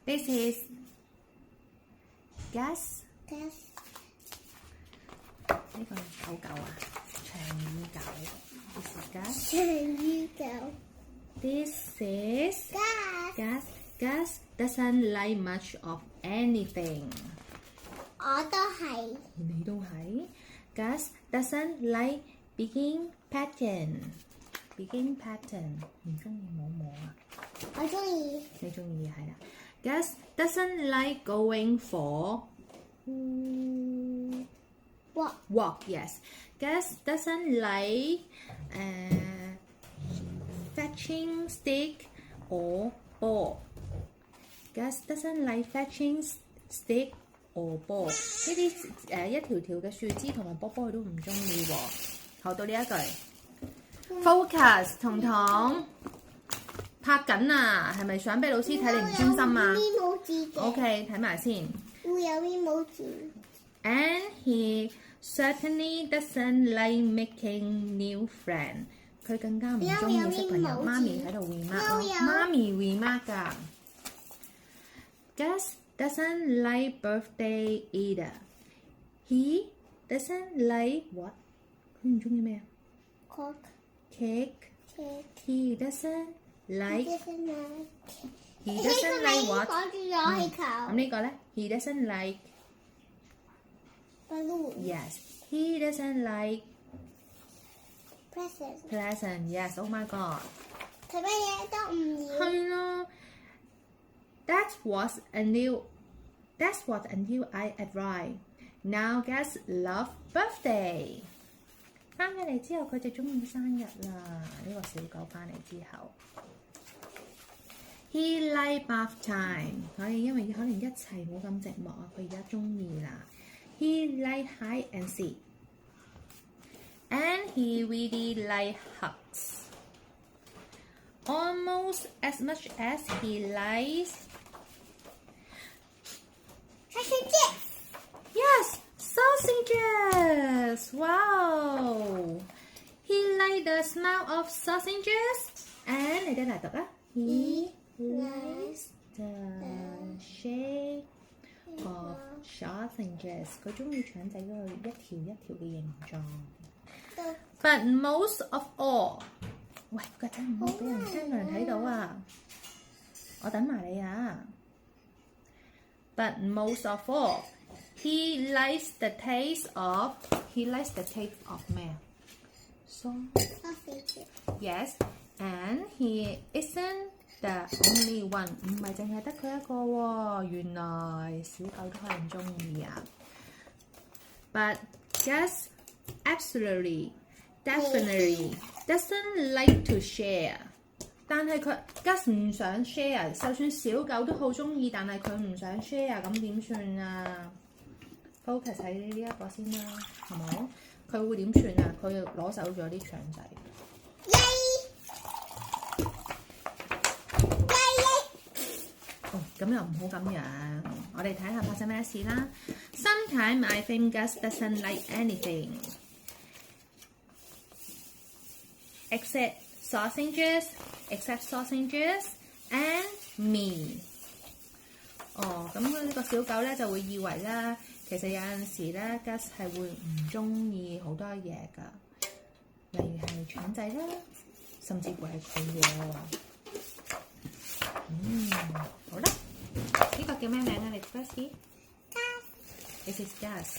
This is Gus。呢個係狗啊，長耳狗。This is Gus。長耳狗。This is Gus。Gus doesn't like much of anything。我都係。你都係。Gus doesn't like begin pattern。begin pattern 唔中意摸摸啊？我中意。你中意係啦。Gus doesn't like going for walk. Yes. Gus doesn't like fetching stick or ball. Gus doesn't like fetching stick or ball. 呢啲一條條嘅樹枝同埋波波佢都唔中意喎。好，到呢一句。Focus， 彤彤拍緊啊，係咪想俾老師睇你唔專心啊 ？OK， 睇埋先。會有 emoji 字。And he certainly doesn't like making new friend。佢更加唔中意識朋友。媽咪喺度 remark 咯，媽咪 remark 㗎。Gus doesn't like birthday either. He doesn't like what？ 佢唔中意咩啊？Cake. He doesn't like. He doesn't like what? 咁呢個咧 ？He doesn't like. Balloon. Yes. He doesn't like. Present. Yes. Oh my god. 佢乜嘢都唔要。係咯。That's what until I arrived. Now Gus love birthday. 翻咗嚟之後，佢就中意生日啦。呢個小狗翻嚟之後 ，He like bath time。因為可能一齊冇咁寂寞啊，佢而家中意啦。He like hide and seek， and he really like hugs。Almost as much as he likes sausages. Wow! He likes the smell of sausages, and 你哋嚟讀啊。He likes the shape of sausages。佢中意腸仔嗰個一條一條嘅形狀。But most of all， 喂，個仔唔好俾人聽人睇到啊！我等埋你啊。But most of all。He likes the taste of 咩啊 Sausage. Yes, and he isn't the only one。唔係淨係得佢一個喎，原來小狗都可能中意啊。But Gus definitely doesn't like to share。但係佢 Gus 唔想 share， 就算小狗都好中意，但係佢唔想 share， 咁點算啊？Focus 喺呢一個先啦，係冇？佢會點算啊？佢攞走咗啲腸仔。哦，咁又唔好咁樣。我哋睇下發生咩事啦。Sometimes I think Gus doesn't like anything except sausages and me。哦，咁呢個小狗咧就會以為咧，其實有陣時咧 ，Gus 係會唔中意好多嘢㗎，例如係腸仔啦，甚至乎係佢喎。好啦，呢個叫咩名啊？你 Gus？This is Gus。